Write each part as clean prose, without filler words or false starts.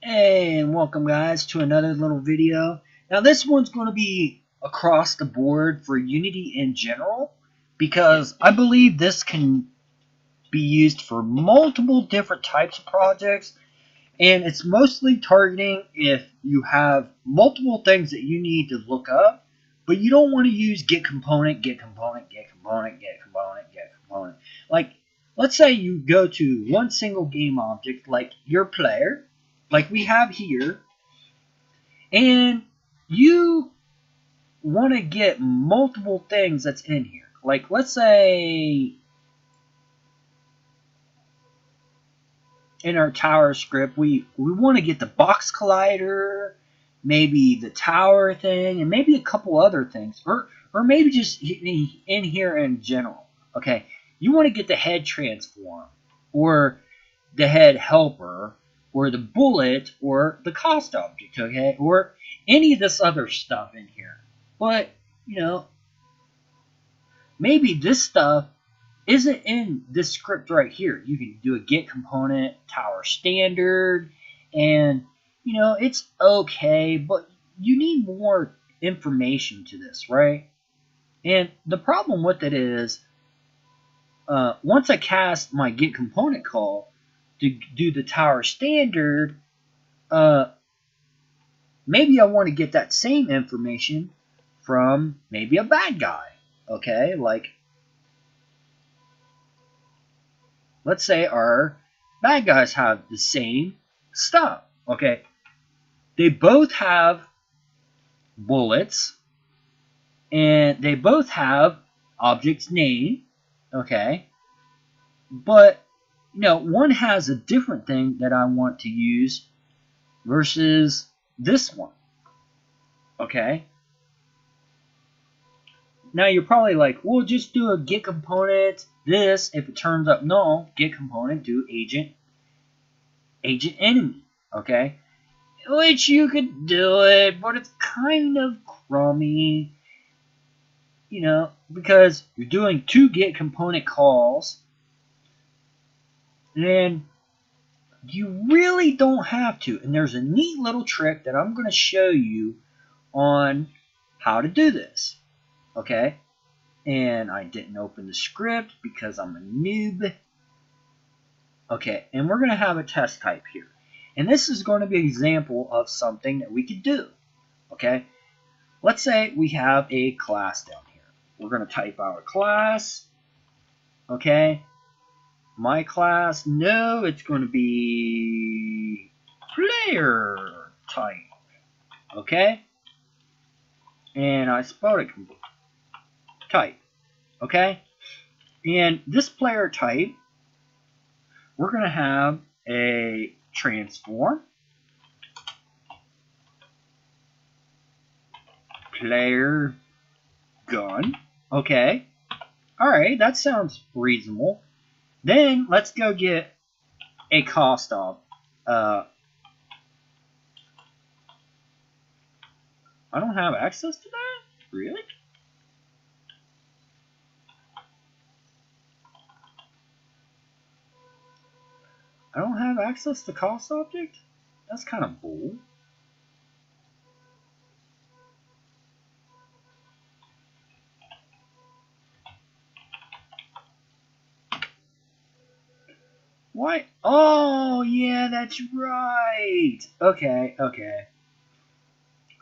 Hey, and welcome guys to another little video. Now this one's going to be across the board for Unity in general because I believe this can be used for multiple different types of projects, and it's mostly targeting if you have multiple things that you need to look up, but you don't want to use get component, get component, get component, get component, get component. Like, let's say you go to one single game object like your player, like we have here, and you want to get multiple things that's in here. Like, let's say in our tower script, we want to get the box collider, maybe the tower thing, and maybe a couple other things, or maybe just in here in general. Okay, you want to get the head transform, or the head helper, or the bullet, or the cost object. Okay, or any of this other stuff in here. But maybe this stuff isn't in this script right here. You can do a get component, tower standard, and it's okay, but you need more information to this, right? And the problem with it is, once I cast my get component call to do the tower standard, maybe I want to get that same information from maybe a bad guy. Okay, like, let's say our bad guys have the same stuff. Okay, they both have bullets, and they both have object's name. Okay, but one has a different thing that I want to use versus this one. Okay, now you're probably like, well, just do a get component this. If it turns up null, get component do agent enemy. Okay, which you could do it, but it's kind of crummy, because you're doing two get component calls, and you really don't have to. And there's a neat little trick that I'm going to show you on how to do this. Okay, and I didn't open the script because I'm a noob. Okay, and we're going to have a test type here. And this is going to be an example of something that we could do. Okay, let's say we have a class down here. We're going to type our class. Okay, my class, no, it's going to be player type. Okay, and I spelled it type. Okay, and this player type, we're going to have a transform, player gun. Okay, all right, that sounds reasonable. Then let's go get a cost of. I don't have access to that? Really? I don't have access to cost object? That's kind of bull. What? Oh, yeah, that's right. Okay.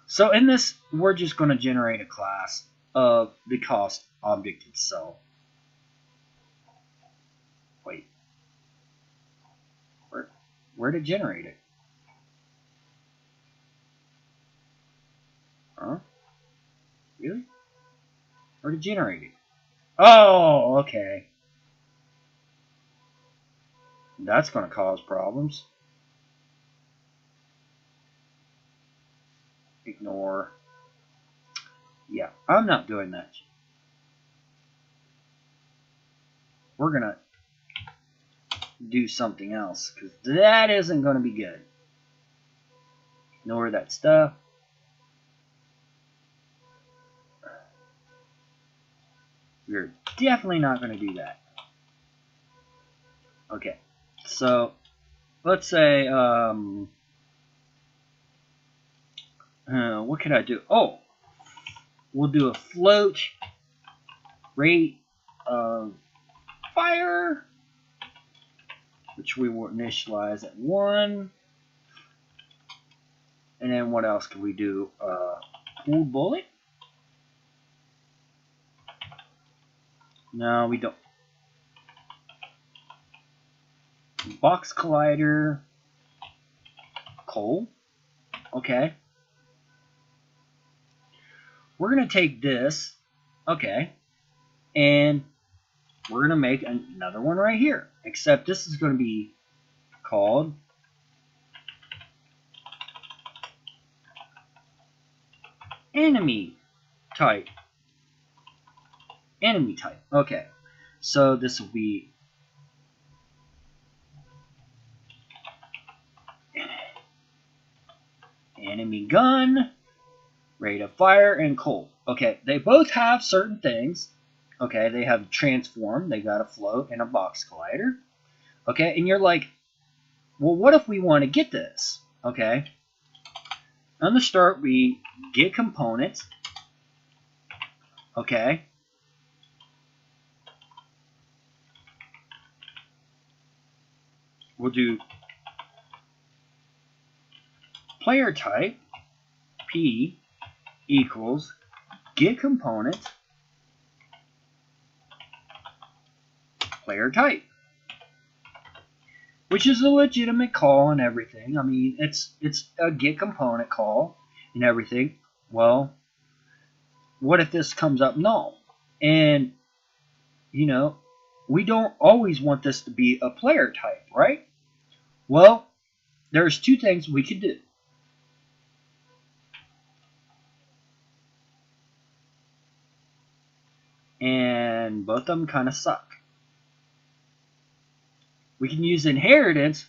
So in this, we're just going to generate a class of the cost object itself. Wait. Where to generate it? Huh? Really? Where to generate it? Oh, okay. That's going to cause problems. Ignore. Yeah, I'm not doing that. We're going to do something else, because that isn't going to be good. Ignore that stuff. We're definitely not going to do that. Okay, so let's say what can I do? Oh, we'll do a float rate of fire, which we will initialize at 1. And then what else can we do? Pooled bullet? No, we don't. Box collider. Coal. Okay. We're going to take this. Okay. And we're going to make another one right here. Except this is going to be called enemy type. Enemy type. Okay. So this will be enemy gun, rate of fire, and coal. Okay. They both have certain things. Okay. They have transform. They got a float and a box collider. Okay. And you're like, well, what if we want to get this? Okay. On the start, we get components. Okay. We'll do player type P equals get component player type, which is a legitimate call and everything. I mean, it's a get component call and everything. Well, what if this comes up null? And you know, we don't always want this to be a player type, right? Well, there's two things we could do. And both of them kind of suck. We can use inheritance,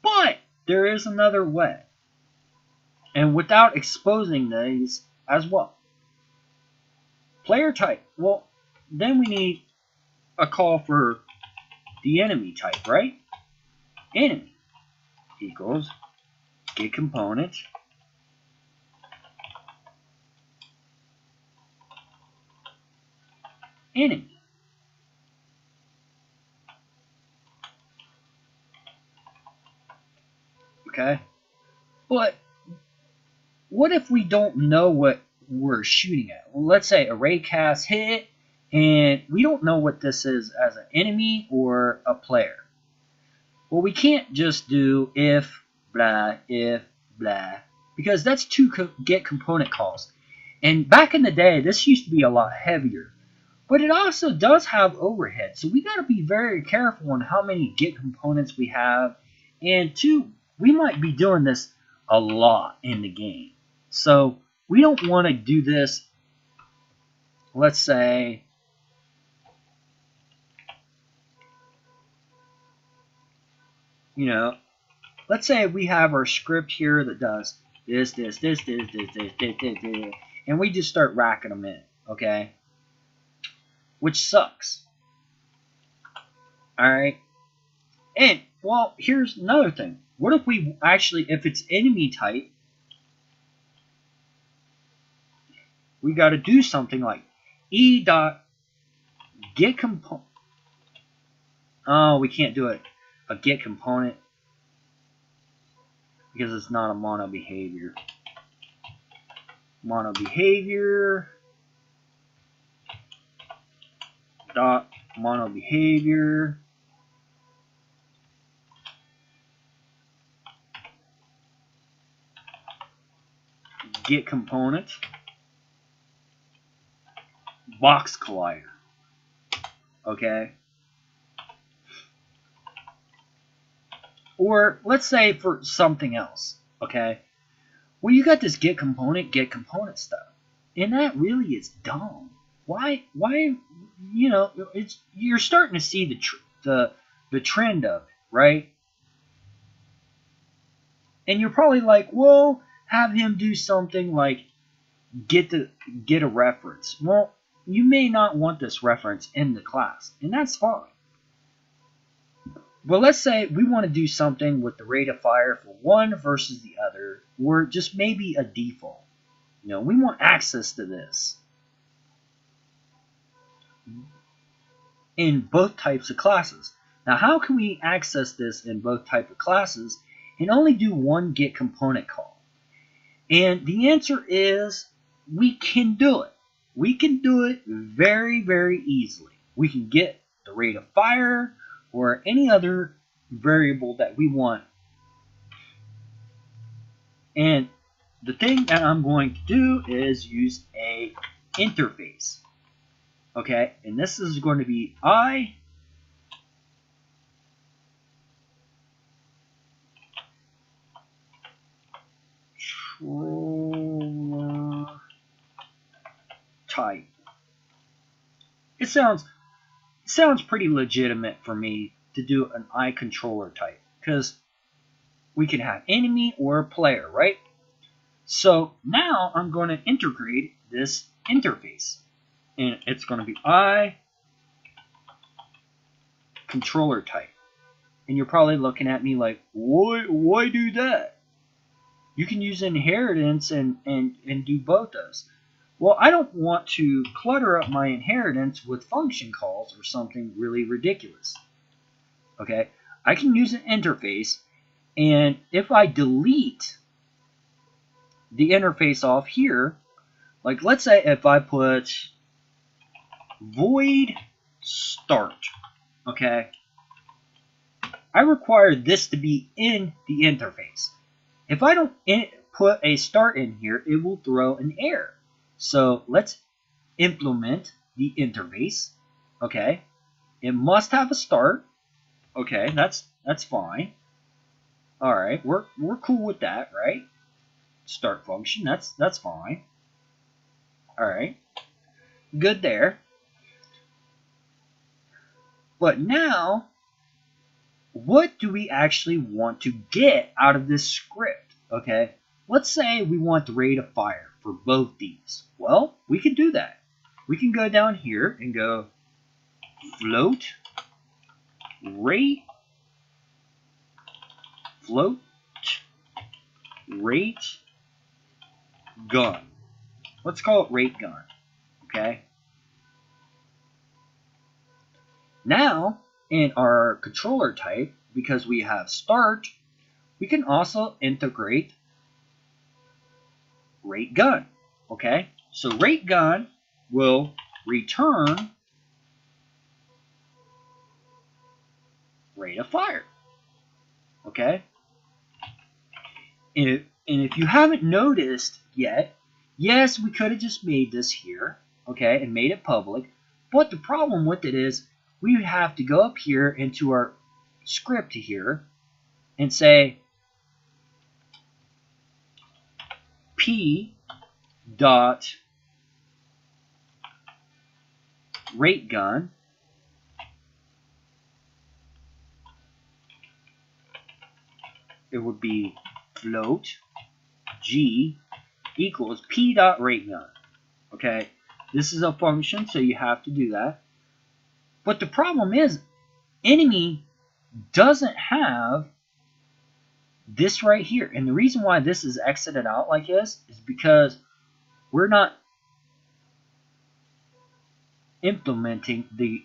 but there is another way. And without exposing these as well. Player type. Well, then we need a call for the enemy type, right? Enemy equals get component enemy. Okay? But what if we don't know what we're shooting at? Well, let's say a ray cast hit, and we don't know what this is as an enemy or a player. Well, we can't just do if blah, because that's two get component calls. And back in the day, this used to be a lot heavier. But it also does have overhead, so we got to be very careful on how many get components we have. And two, we might be doing this a lot in the game. So we don't want to do this, let's say, you know, let's say we have our script here that does this, and we just start racking them in, okay? Which sucks. Alright? And, well, here's another thing. What if we actually, if it's enemy type, we got to do something like e.getComponent. Oh, we can't do it. A get component because it's not a mono behavior. Mono behavior dot mono behavior get component box collider. Okay. Or let's say for something else, okay? Well, you got this get component stuff, and that really is dumb. Why? You know, you're starting to see the trend of it, right? And you're probably like, well, have him do something like get a reference. Well, you may not want this reference in the class, and that's fine. But let's say we want to do something with the rate of fire for one versus the other, or just maybe a default. We want access to this in both types of classes. Now, how can we access this in both types of classes and only do one get component call? And the answer is we can do it. We can do it very, very easily. We can get the rate of fire or any other variable that we want. And the thing that I'm going to do is use a interface. Okay, and this is going to be I controller type. It sounds pretty legitimate for me to do an I controller type, because we can have enemy or player, right? So now I'm going to integrate this interface, and it's going to be I controller type. And you're probably looking at me like, why do that? You can use inheritance and do both those. Well, I don't want to clutter up my inheritance with function calls or something really ridiculous. Okay, I can use an interface, and if I delete the interface off here, like let's say if I put void start, okay, I require this to be in the interface. If I don't put a start in here, it will throw an error. So let's implement the interface. Okay, it must have a start. Okay, that's fine. All right, we're cool with that, right? Start function, that's fine. All right, good there. But now, what do we actually want to get out of this script? Okay, let's say we want the rate of fire for both these. Well, we can do that. We can go down here and go float rate gun. Let's call it rate gun. Okay. Now, in our controller type, because we have start, we can also integrate rate gun. Okay, so rate gun will return rate of fire. Okay, and if you haven't noticed yet, yes, we could have just made this here, okay, and made it public, but the problem with it is we would have to go up here into our script here and say p dot rate gun it would be float g equals p dot rate gun. Okay, this is a function, so you have to do that. But the problem is, enemy doesn't have this right here, and the reason why this is exited out like this is because we're not implementing the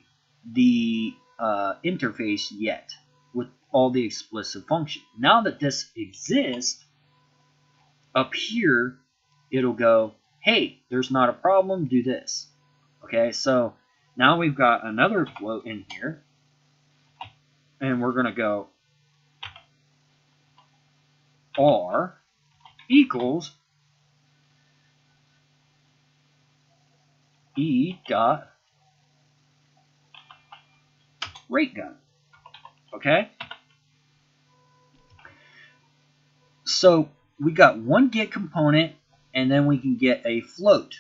interface yet with all the explicit function. Now that this exists, up here it'll go, hey, there's not a problem, do this. Okay, so now we've got another float in here, and we're going to go R equals E dot rate gun. Okay, so we got one get component, and then we can get a float.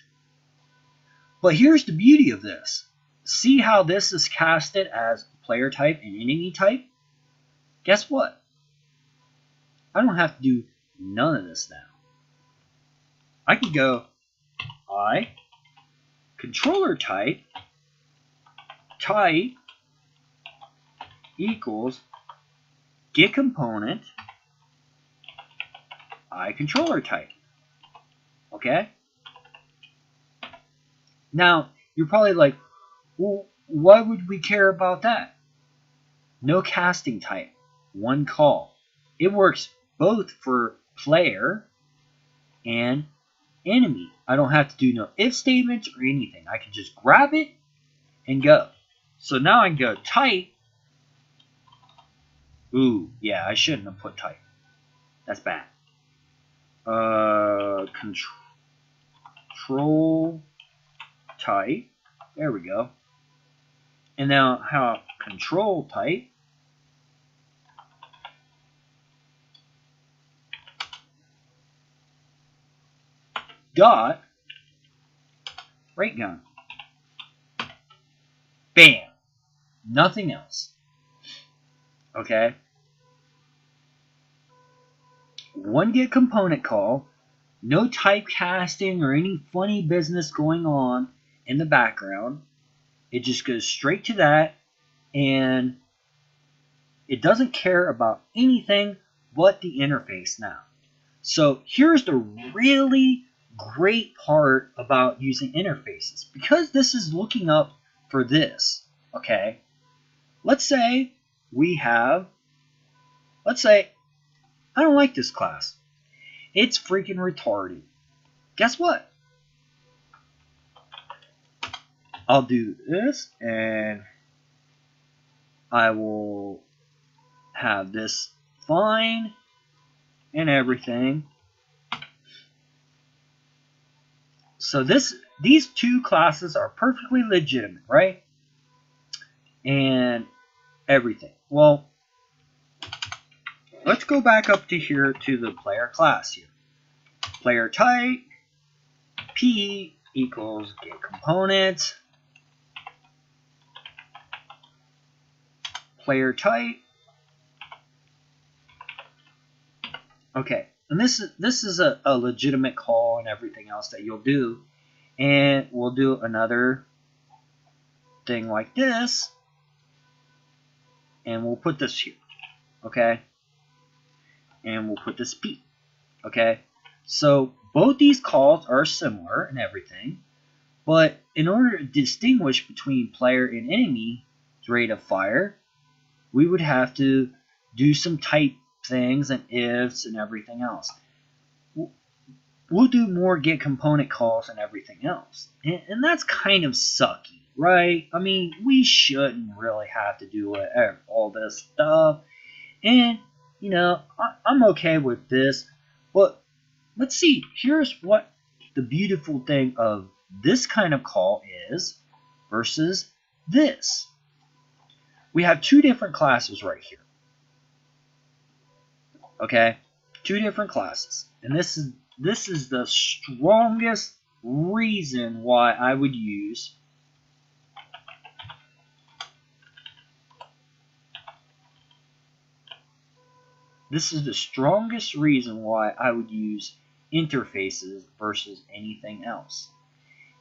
But here's the beauty of this. See how this is casted as player type and enemy type? Guess what? I don't have to do none of this now. I can go I controller type equals get component, iController type. Okay? Now, you're probably like, well, why would we care about that? No casting type, one call. It works both for player and enemy. I don't have to do no if statements or anything. I can just grab it and go. So now I can go type. Ooh, yeah, I shouldn't have put type. That's bad. Control type. There we go. And now how control type dot ray gun. Bam. Nothing else. Okay. One get component call. No typecasting or any funny business going on in the background. It just goes straight to that, and it doesn't care about anything but the interface now. So here's the really great part about using interfaces. Because this is looking up for this, okay? Let's say I don't like this class. It's freaking retarded. Guess what? I'll do this, and I will have this fine and everything. So these two classes are perfectly legitimate, right? And everything. Well, let's go back up to here to the player class here. Player type P equals get component. Player type. Okay, and this is a legitimate call and everything else that you'll do. And we'll do another thing like this. And we'll put this here. Okay? And we'll put this P. Okay? So both these calls are similar and everything. But in order to distinguish between player and enemy's rate of fire, we would have to do some type things and ifs and everything else. We'll do more get component calls and everything else. And that's kind of sucky, right? I mean, we shouldn't really have to do all this stuff. And, you know, I'm okay with this. But let's see. Here's what the beautiful thing of this kind of call is versus this. We have two different classes right here. Okay? Two different classes. And this is the strongest reason why I would use interfaces versus anything else.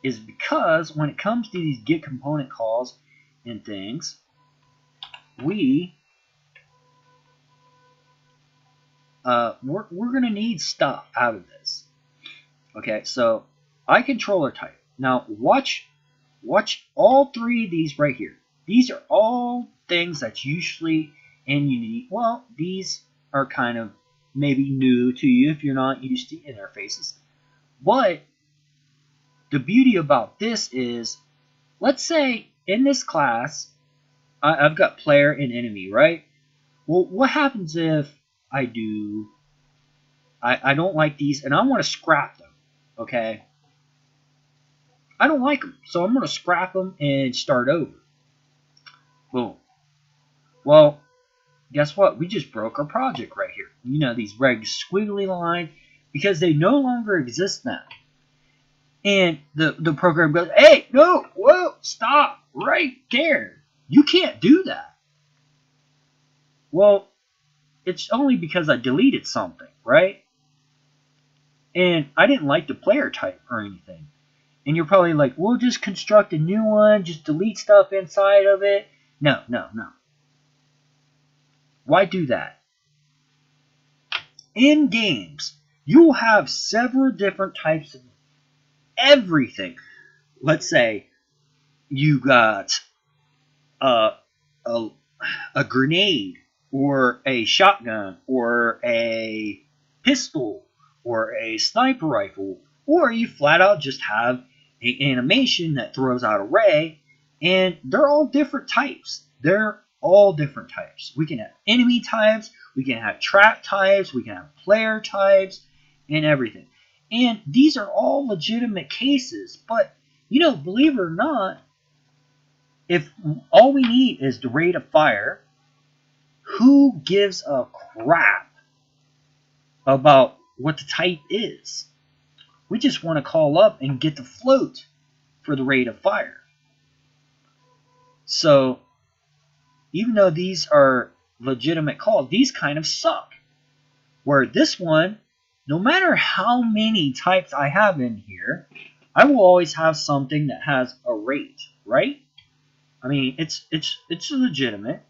Is because when it comes to these get component calls and things, we're going to need stuff out of this. Okay, so iController type. Now watch all three of these right here. These are all things that's usually in Unity. Well, these are kind of maybe new to you if you're not used to interfaces. But the beauty about this is, let's say in this class, I've got player and enemy, right? Well, what happens if I don't like these and I want to scrap them, okay? I don't like them, so I'm going to scrap them and start over. Boom. Well, guess what? We just broke our project right here. You know, these red squiggly lines, because they no longer exist now. And the program goes, hey, no, whoa, stop, right there. You can't do that. Well, it's only because I deleted something, right? And I didn't like the player type or anything. And you're probably like, we'll just construct a new one, just delete stuff inside of it. No. Why do that? in games, you will have several different types of everything. Let's say you got a, a, a grenade, or a shotgun, or a pistol, or a sniper rifle, or you flat out just have an animation that throws out a ray, and they're all different types. They're all different types. We can have enemy types, we can have trap types, we can have player types, and everything. And these are all legitimate cases, but, you know, believe it or not, if all we need is the rate of fire, who gives a crap about what the type is? We just want to call up and get the float for the rate of fire. So, even though these are legitimate calls, these kind of suck. Where this one, no matter how many types I have in here, I will always have something that has a rate, right? I mean, it's legitimate.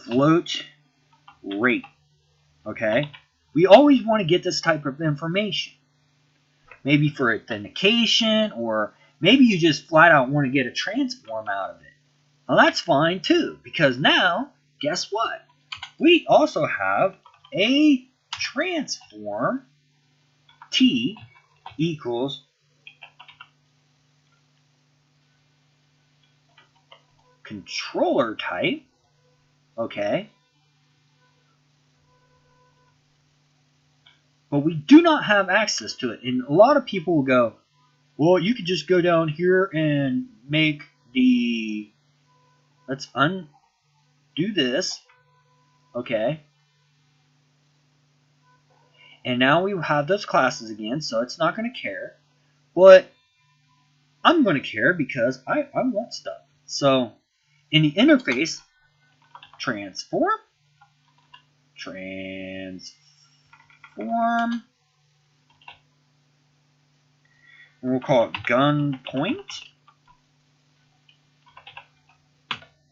Float rate. Okay? We always want to get this type of information. Maybe for authentication, or maybe you just flat out want to get a transform out of it. Well, that's fine too, because now, guess what? We also have a transform. T equals controller type. Okay? But we do not have access to it. And a lot of people will go, well, you could just go down here and make the... Let's undo this. Okay. And now we have those classes again, so it's not going to care. But I'm going to care because I want stuff. So in the interface, transform, and we'll call it gun point.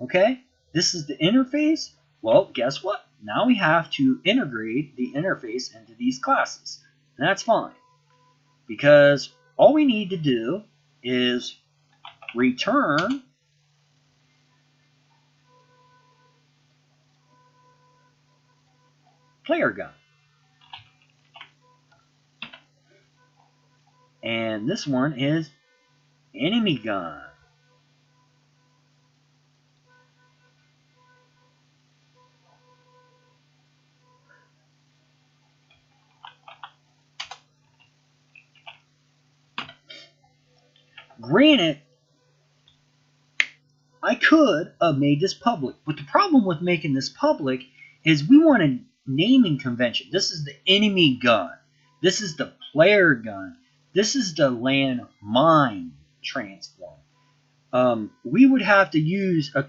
Okay, this is the interface. Well, guess what? Now we have to integrate the interface into these classes. And that's fine, because all we need to do is return player gun. And this one is enemy gun. Granted, I could have made this public, but the problem with making this public is we want a naming convention. This is the enemy gun. This is the player gun. This is the landmine transform. We would have to use a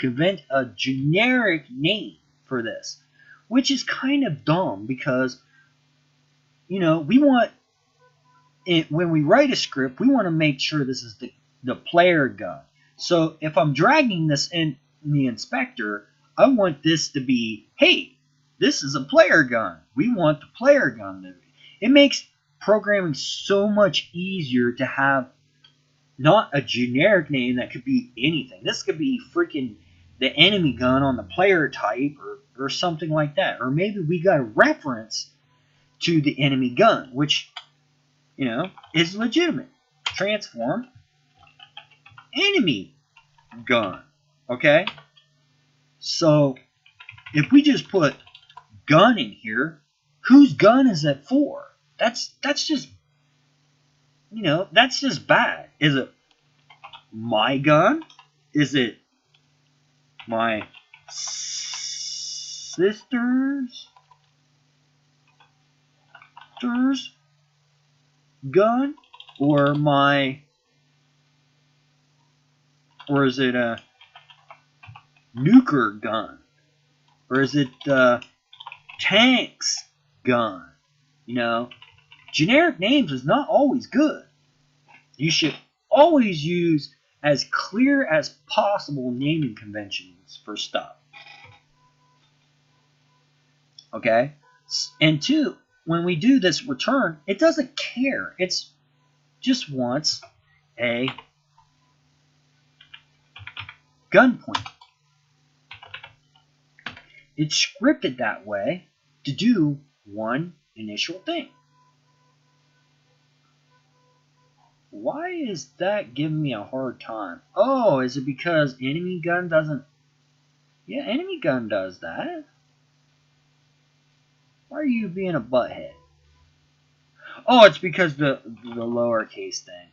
generic name for this, which is kind of dumb because, you know, we want it, when we write a script, we want to make sure this is the player gun. So if I'm dragging this in the inspector, I want this to be, hey, this is a player gun. We want the player gun to be. It makes programming so much easier to have not a generic name that could be anything. This could be freaking the enemy gun on the player type, or something like that. Or maybe we got a reference to the enemy gun, which, you know, is legitimate. Transform enemy gun. Okay? So if we just put gun in here, whose gun is that for? That's just, you know, that's just bad. Is it my gun? Is it my sister's gun? Or is it a nuker gun? Or is it tank's gun? You know, generic names is not always good. You should always use as clear as possible naming conventions for stuff. Okay? And two, when we do this return, it doesn't care. It's just wants a gun point. It's scripted that way to do one initial thing. Why is that giving me a hard time? Oh, is it because enemy gun doesn't? Yeah, enemy gun does that. Why are you being a butthead? Oh, it's because the lowercase thing.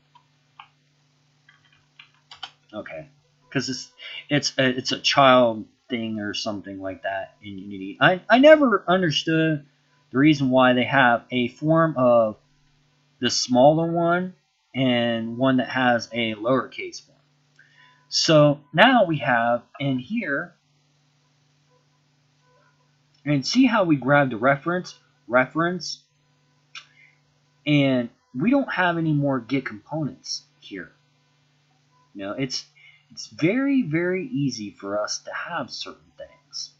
Okay, because it's a child thing or something like that in Unity. I never understood the reason why they have a form of the smaller one and one that has a lowercase form. So now we have in here, and see how we grab the reference, and we don't have any more get components here. You know, it's very, very easy for us to have certain things.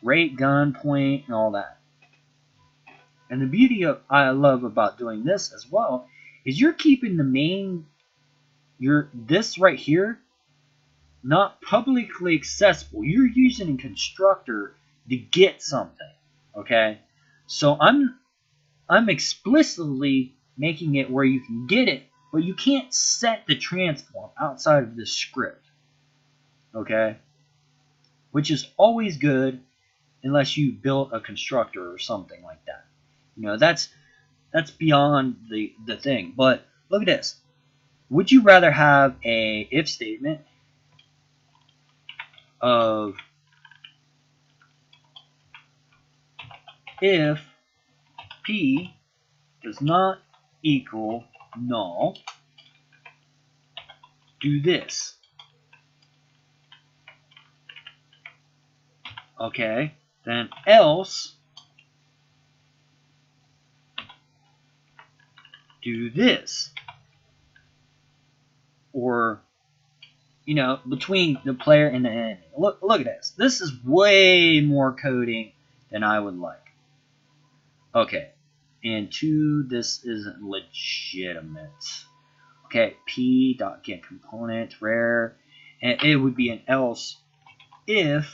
Rate, gun, point, and all that. And the beauty of I love about doing this as well is you're keeping the main this right here not publicly accessible. You're using a constructor to get something. Okay? So I'm explicitly making it where you can get it, but you can't set the transform outside of this script. Okay? Which is always good unless you build a constructor or something like that. You know, that's beyond the thing. But look at this. Would you rather have a if statement of if P does not equal null, do this? Okay, then else do this. Or, you know, between the player and the enemy. Look at this. This is way more coding than I would like. Okay, and two, this isn't legitimate. Okay, p.getComponent rare, and it would be an else if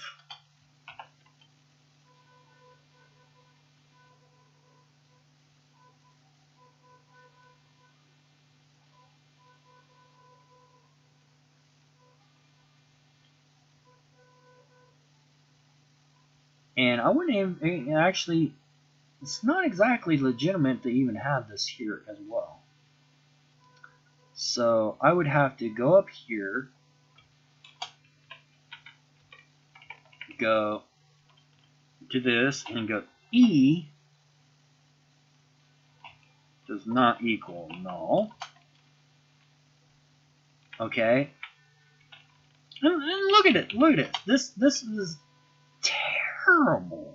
and I wouldn't even actually. It's not exactly legitimate to even have this here as well. So I would have to go up here, go to this, and go E does not equal null. Okay. And look at it. Look at it. This is terrible.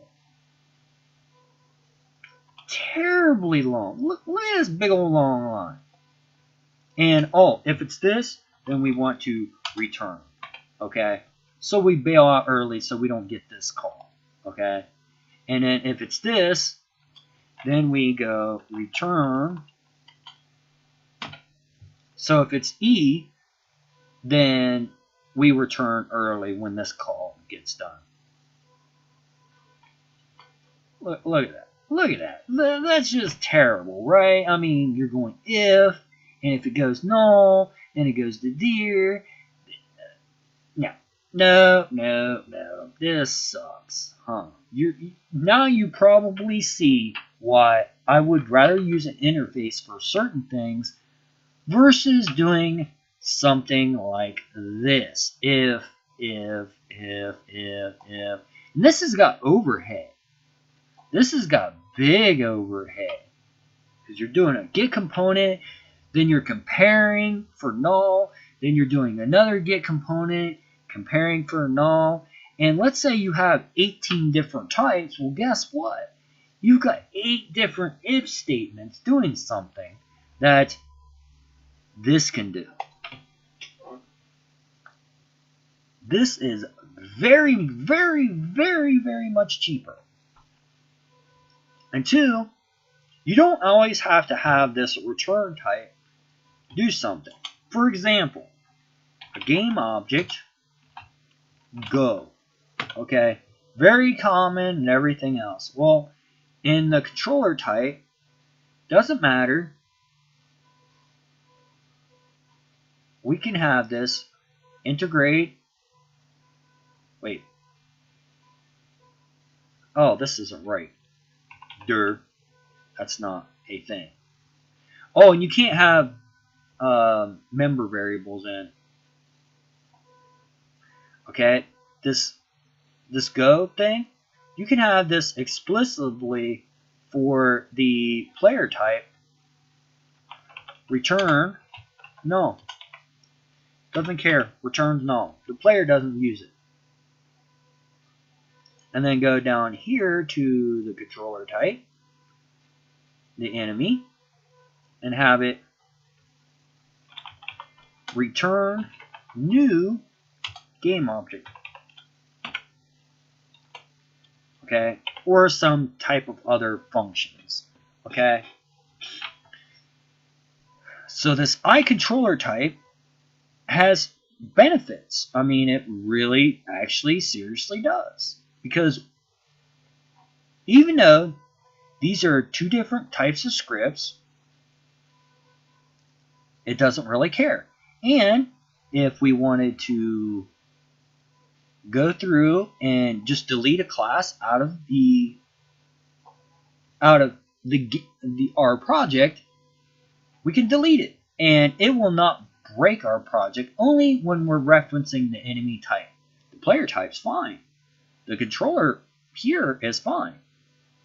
Terribly long. Look at this big old long line. And oh, if it's this, then we want to return. Okay? So we bail out early so we don't get this call. Okay? And then if it's this, then we go return. So if it's E, then we return early when this call gets done. Look at that. Look at that. That's just terrible, right? I mean, you're going if, and if it goes null, then it goes to dir. No. This sucks, huh? Now you probably see why I would rather use an interface for certain things versus doing something like this. If. And this has got overhead. This has got big overhead. Because you're doing a get component, then you're comparing for null, then you're doing another get component, comparing for null. And let's say you have 18 different types. Well, guess what? You've got 8 different if statements doing something that this can do. This is very, very, very, very much cheaper. And two, you don't always have to have this return type do something. For example, a game object, go. Okay, very common and everything else. Well, in the controller type, doesn't matter. We can have this integrate. Wait. Oh, this isn't right. That's not a thing. Oh, and you can't have member variables in. Okay, this go thing, you can have this explicitly for the player type. Return null. Doesn't care. Returns null. The player doesn't use it. And then go down here to the controller type, the enemy, and have it return new game object. Okay, or some type of other functions. Okay, so this iController type has benefits. I mean, it really, actually, seriously does. Because even though these are two different types of scripts, it doesn't really care. And if we wanted to go through and just delete a class out of our project, we can delete it, and it will not break our project. Only when we're referencing the enemy type. The player type's fine. The controller here is fine.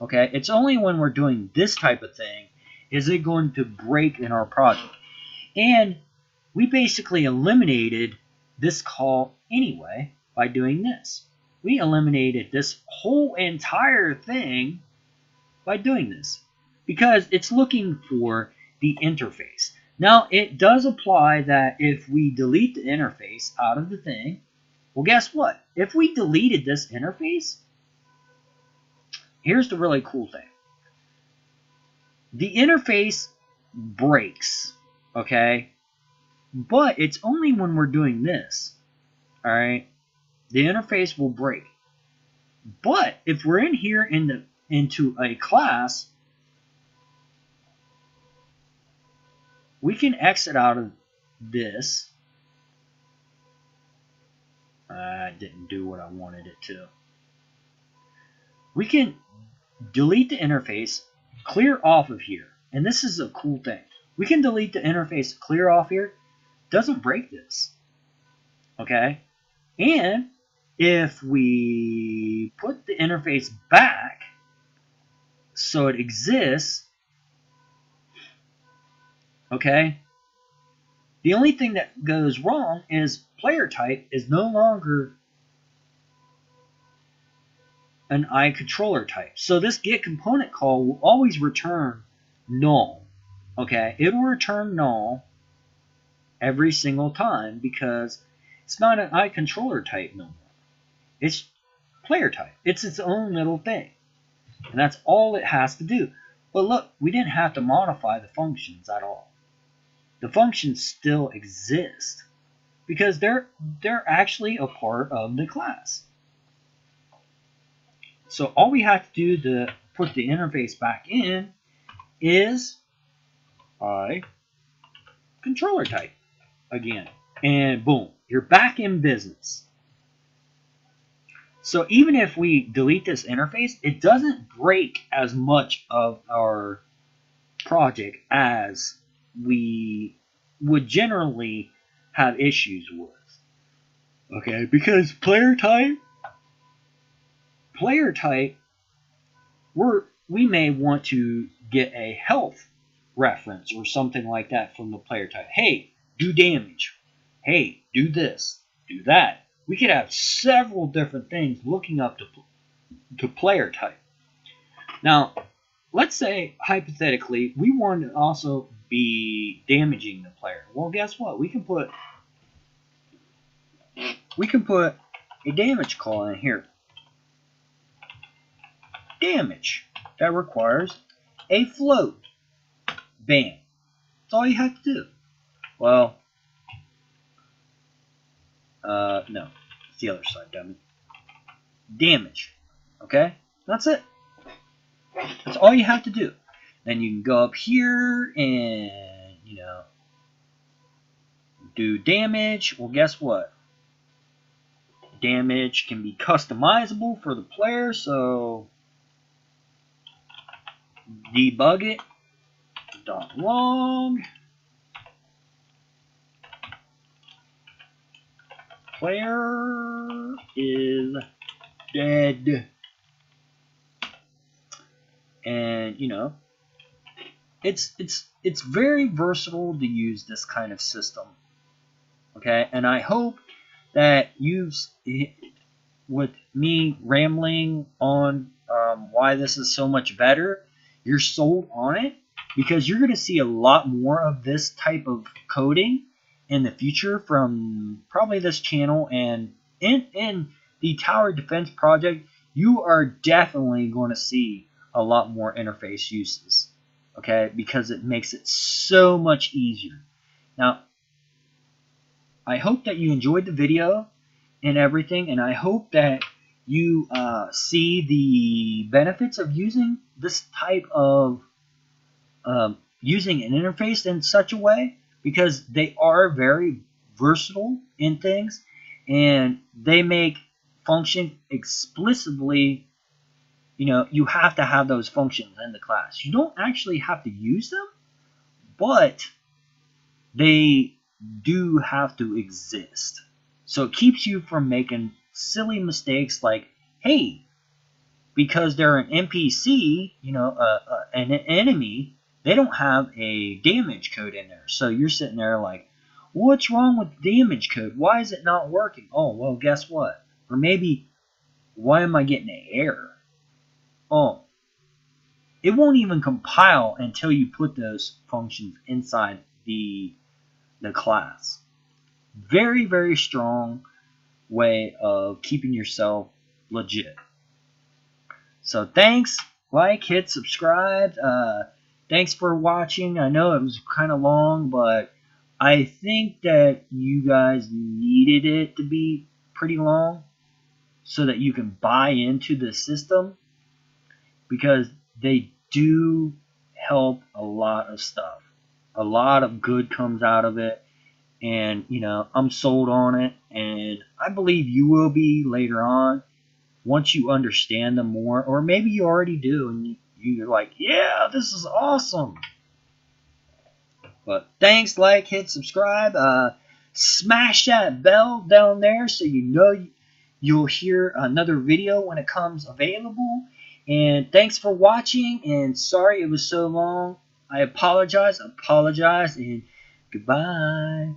Okay, it's only when we're doing this type of thing is it going to break in our project. And we basically eliminated this call anyway by doing this. We eliminated this whole entire thing by doing this because it's looking for the interface. Now, it does apply that if we delete the interface out of the thing, well, guess what? If we deleted this interface, here's the really cool thing. The interface breaks, okay? But it's only when we're doing this, all right? The interface will break. But if we're in here into a class, we can exit out of this. Didn't do what I wanted it to. We can delete the interface, clear off of here. And this is a cool thing. We can delete the interface, clear off here. Doesn't break this. Okay? And if we put the interface back so it exists, okay, the only thing that goes wrong is player type is no longer an iController type. So this get component call will always return null. Okay, it will return null every single time because it's not an iController type no more. It's player type. It's its own little thing. And that's all it has to do. But look, we didn't have to modify the functions at all. The functions still exist because they're actually a part of the class. So all we have to do to put the interface back in is iController type again. And boom, you're back in business. So even if we delete this interface, it doesn't break as much of our project as we would generally have issues with. Okay, because player type, we may want to get a health reference or something like that from the player type. Hey, do damage. Hey, do this, do that. We could have several different things looking up to player type. Now, let's say, hypothetically, we want to also be damaging the player. Well, guess what? We can put a damage call in here. Damage. That requires a float. Bam. That's all you have to do. Well, no. It's the other side, dummy. Damage. Okay? That's it. That's all you have to do. Then you can go up here and, you know, do damage. Well, guess what? Damage can be customizable for the player, so debug it. .log player is dead. And you know, it's very versatile to use this kind of system. Okay, and I hope that you've, with me rambling on why this is so much better, you're sold on it, because you're going to see a lot more of this type of coding in the future from probably this channel. And in the Tower Defense project, you are definitely going to see a lot more interface uses, okay, because it makes it so much easier. Now, I hope that you enjoyed the video and everything, and I hope that you see the benefits of using this type of using an interface in such a way, because they are very versatile in things, and they make function explicitly. You know, you have to have those functions in the class. You don't actually have to use them, but they do have to exist. So it keeps you from making silly mistakes like, hey, because they're an NPC, you know, an enemy, they don't have a damage code in there. So you're sitting there like, what's wrong with the damage code? Why is it not working? Oh, well, guess what? Or maybe, why am I getting an error? Oh, it won't even compile until you put those functions inside the class. Very, very strong way of keeping yourself legit. So thanks, like, hit subscribe. Thanks for watching. I know it was kind of long, but I think that you guys needed it to be pretty long so that you can buy into the system, because they do help a lot of stuff. A lot of good comes out of it, and you know, I'm sold on it, and I believe you will be later on once you understand them more, or maybe you already do and you're like, yeah, this is awesome. But thanks, like, hit subscribe, smash that bell down there so you know you'll hear another video when it comes available. And thanks for watching, and sorry it was so long. I apologize, and goodbye.